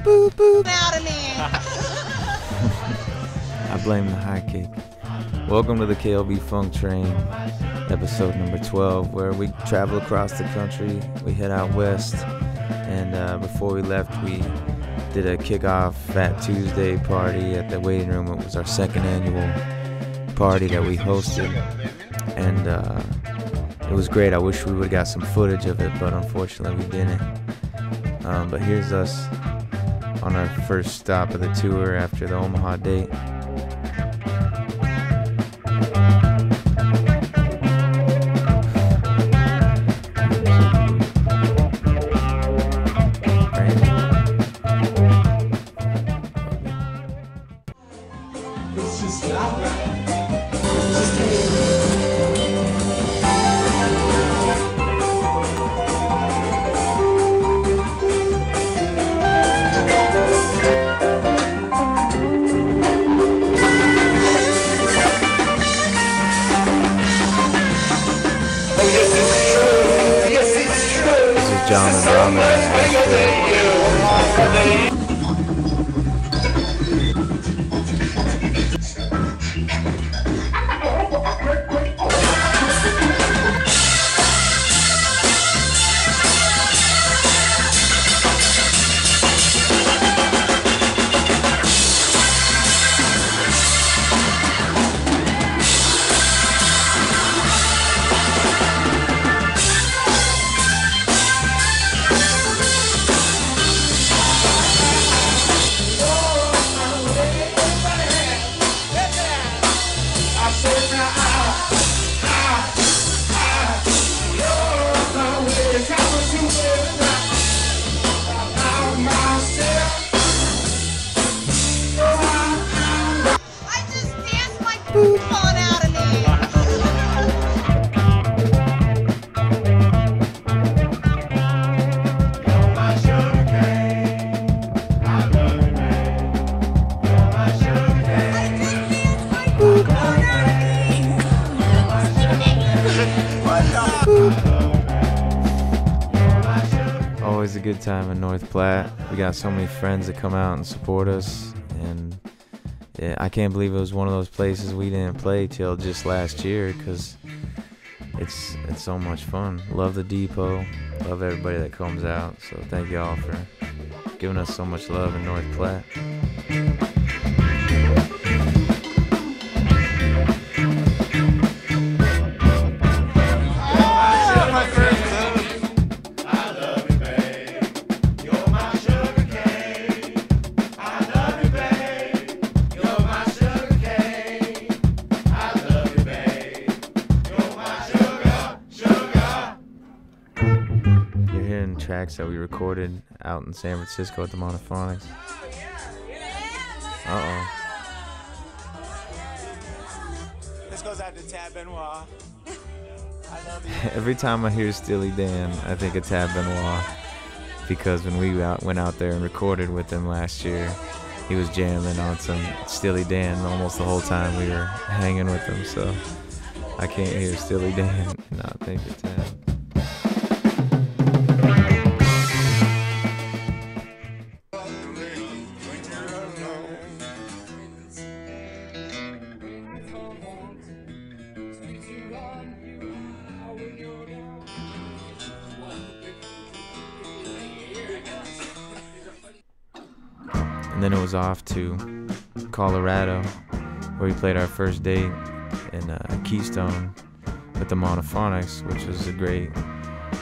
Boop, boop. Out of there. I blame the high kick. Welcome to the KLB Funk Train, episode number 12, where we travel across the country. We head out west, and before we left, we did a kickoff Fat Tuesday party at the waiting room. It was our second annual party that we hosted, and it was great. I wish we would have got some footage of it, but unfortunately we didn't. But here's us on our first stop of the tour after the Omaha date. Jahman Brahman. Always a good time in North Platte. We got so many friends that come out and support us, and yeah, I can't believe it was one of those places we didn't play till just last year, because it's so much fun. Love the depot, love everybody that comes out, so thank y'all for giving us so much love in North Platte. Tracks that we recorded out in San Francisco at the Monophonics. This goes out to Tab Benoit. I love you. Every time I hear Steely Dan, I think of Tab Benoit, because when we went out there and recorded with him last year, he was jamming on some Steely Dan almost the whole time we were hanging with him. So I can't hear Steely Dan and not think of Tab. And then it was off to Colorado, where we played our first date in Keystone with the Monophonics, which was a great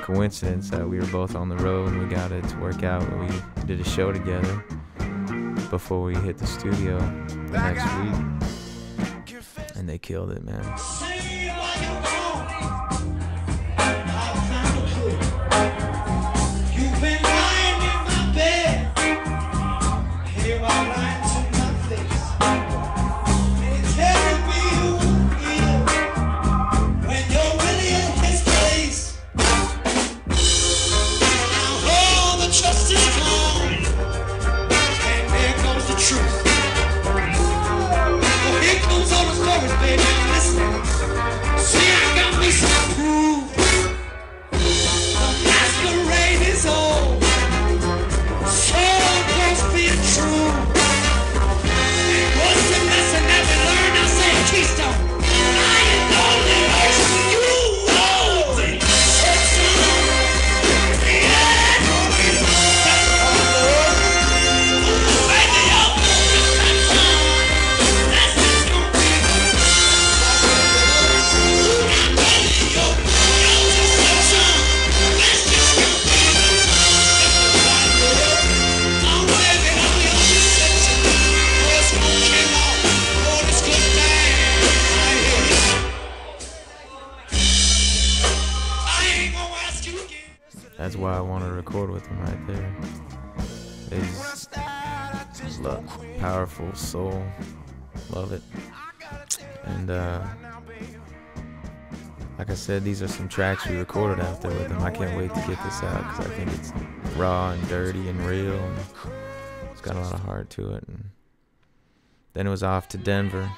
coincidence that we were both on the road and we got it to work out. We did a show together before we hit the studio the next week, and they killed it, man. Truth. Well, here comes all the stories, baby. Listen. them right there. They just love powerful soul. Love it. And like I said, these are some tracks we recorded out there with them. I can't wait to get this out because I think it's raw and dirty and real. And it's got a lot of heart to it. And then it was off to Denver.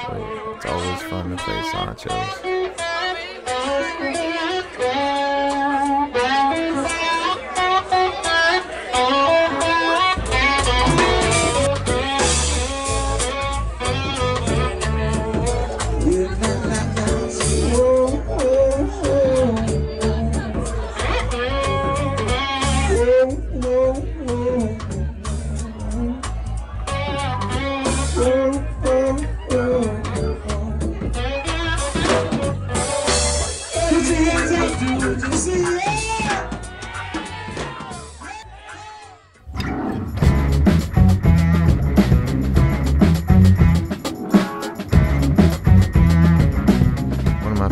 It's always fun to play Sancho's.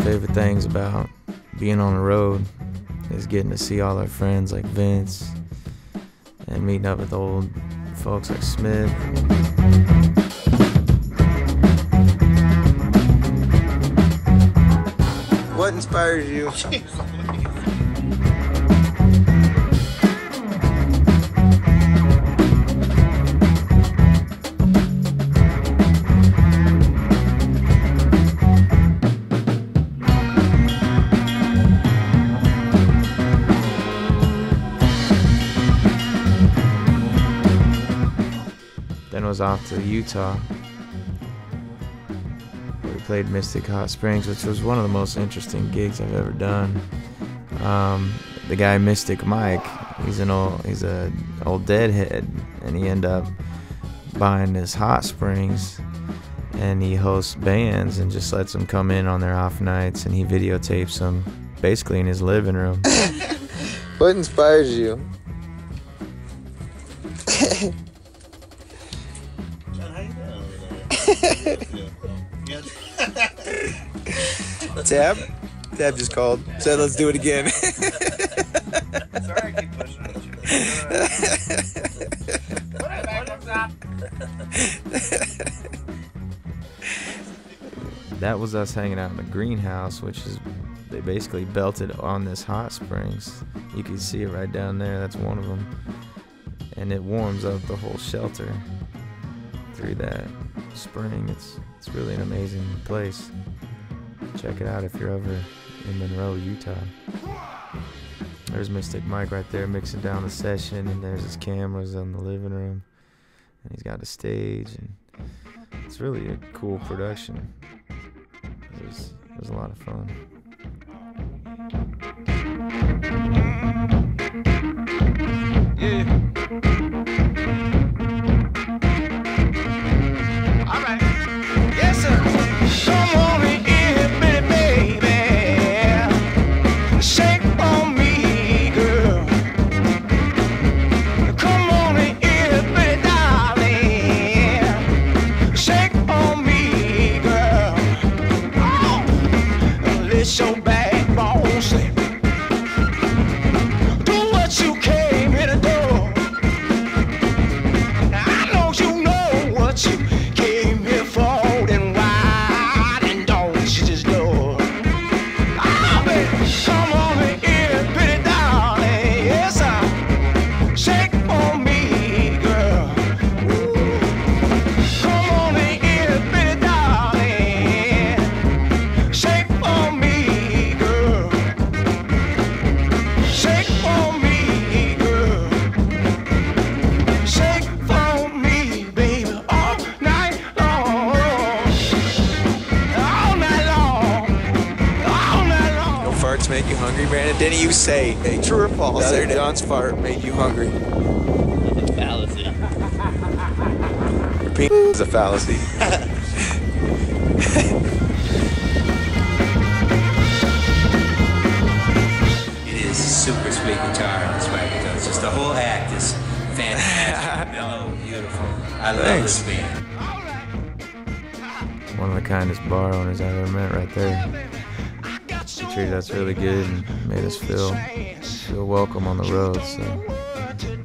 Favorite things about being on the road is getting to see all our friends like Vince and meeting up with old folks like Smith. What inspires you? Then was off to Utah. We played Mystic Hot Springs, which was one of the most interesting gigs I've ever done. The guy Mystic Mike, he's an old deadhead, and he ended up buying this hot springs, and he hosts bands and just lets them come in on their off nights, and he videotapes them basically in his living room. What inspires you? Tab just called. Said let's do it again. Sorry, I keep pushing at you. That was us hanging out in the greenhouse, which is, they basically belted on this hot springs. You can see it right down there. That's one of them. And it warms up the whole shelter through that spring. It's really an amazing place. Check it out if you're ever in Monroe, Utah. There's Mystic Mike right there mixing down the session, and there's his cameras in the living room, and he's got a stage, and it's really a cool production. It was a lot of fun. Yeah. All right. Yes, sir. Come on in, pretty baby. Shake on me, girl. Come on in, pretty darling. Shake on me, girl. Oh, let your backbone slip. Do what you came here to do. I know you know what you came here for. Then why don't you just do it? Oh, baby, come on in here, pretty darling. Yes, sir. Shake on me, girl. Ooh. Come on in here, pretty darling. Shake on me, girl. Shake for me, girl. Shake for me, baby, all night long. All night long. All night long. No farts make you hungry, Brandon? Didn't you say, hey, true or false, that John's fart made you hungry? Fallacy. Penis is a fallacy. It is super sweet guitar on this record, though. It's just the whole act is fantastic, mellow, beautiful. I love Thanks. this band. One of the kindest bar owners I ever met right there. I got He treated us really good and made us feel welcome on the road. So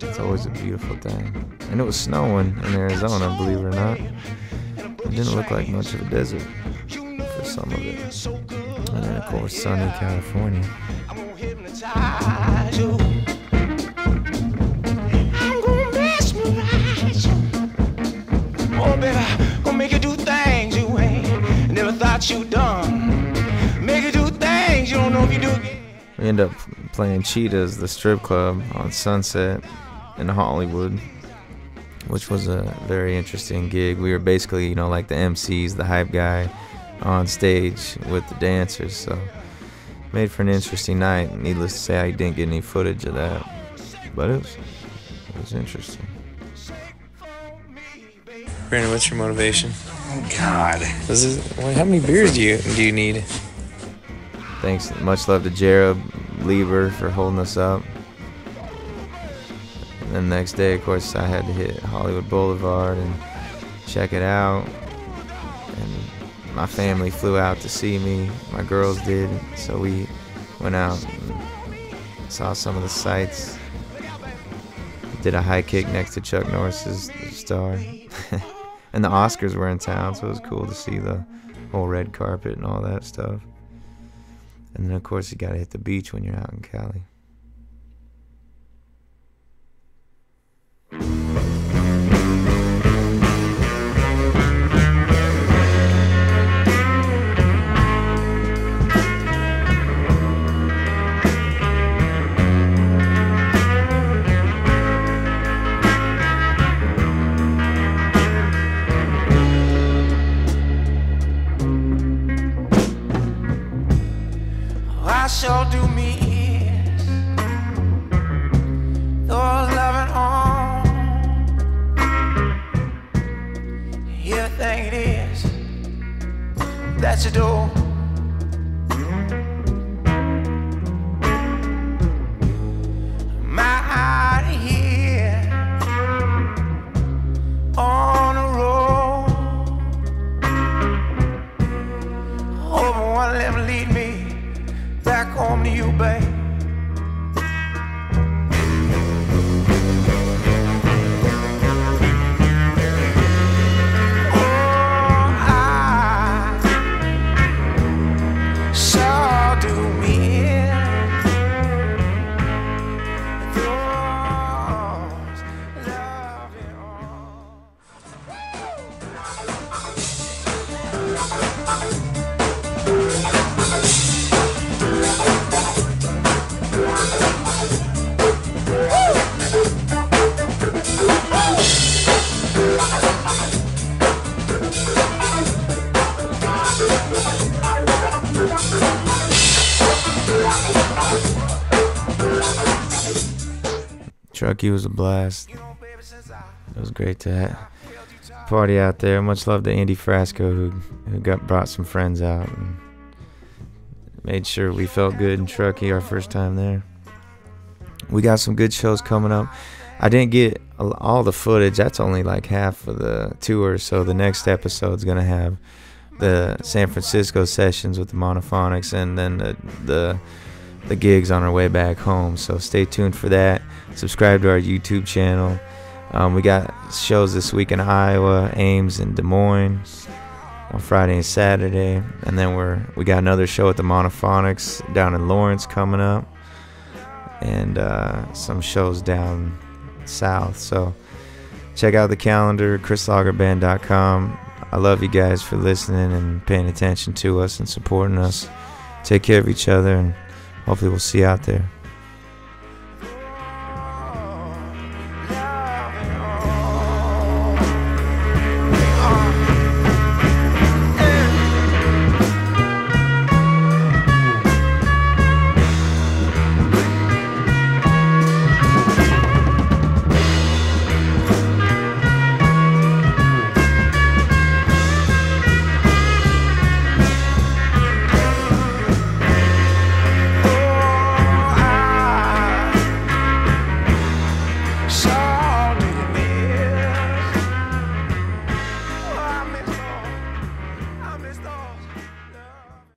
it's always a beautiful thing. And it was snowing in Arizona, believe it or not. It didn't look like much of a desert for some of it. And then, of course, sunny California. I'm gonna mesmerize you. Oh, baby, gonna make you do things you ain't never thought you done. Make you do things you don't know if you do again. We end up playing Cheetahs, the strip club, on Sunset in Hollywood, which was a very interesting gig. We were basically, you know, like the MCs, the hype guy on stage with the dancers, so made for an interesting night. Needless to say, I didn't get any footage of that, but it was interesting. Brandon, what's your motivation? Oh, God. How many beers do you need? Thanks, much love to Jared Lieber for holding us up. And then the next day, of course, I had to hit Hollywood Boulevard and check it out. And my family flew out to see me. My girls did. So we went out and saw some of the sights. Did a high kick next to Chuck Norris's star. And the Oscars were in town, so it was cool to see the whole red carpet and all that stuff. And then, of course, you got to hit the beach when you're out in Cali. I sure do me is those loving arms. Everything it is that you do. My heart here on the road. Hope one let me lead me back home to you, babe. Oh, I sure do miss those loving Truckee was a blast. It was great to party out there. Much love to Andy Frasco who brought some friends out and made sure we felt good in Truckee our first time there. We got some good shows coming up. I didn't get all the footage. That's only like half of the tour, so the next episode's going to have the San Francisco sessions with the Monophonics and then the gigs on our way back home. So stay tuned for that. Subscribe to our YouTube channel. We got shows this week in Iowa, Ames, and Des Moines on Friday and Saturday. And then we got another show at the Monophonics down in Lawrence coming up. And some shows down south. So check out the calendar, KrisLagerBand.com. I love you guys for listening and paying attention to us and supporting us. Take care of each other, and hopefully we'll see you out there.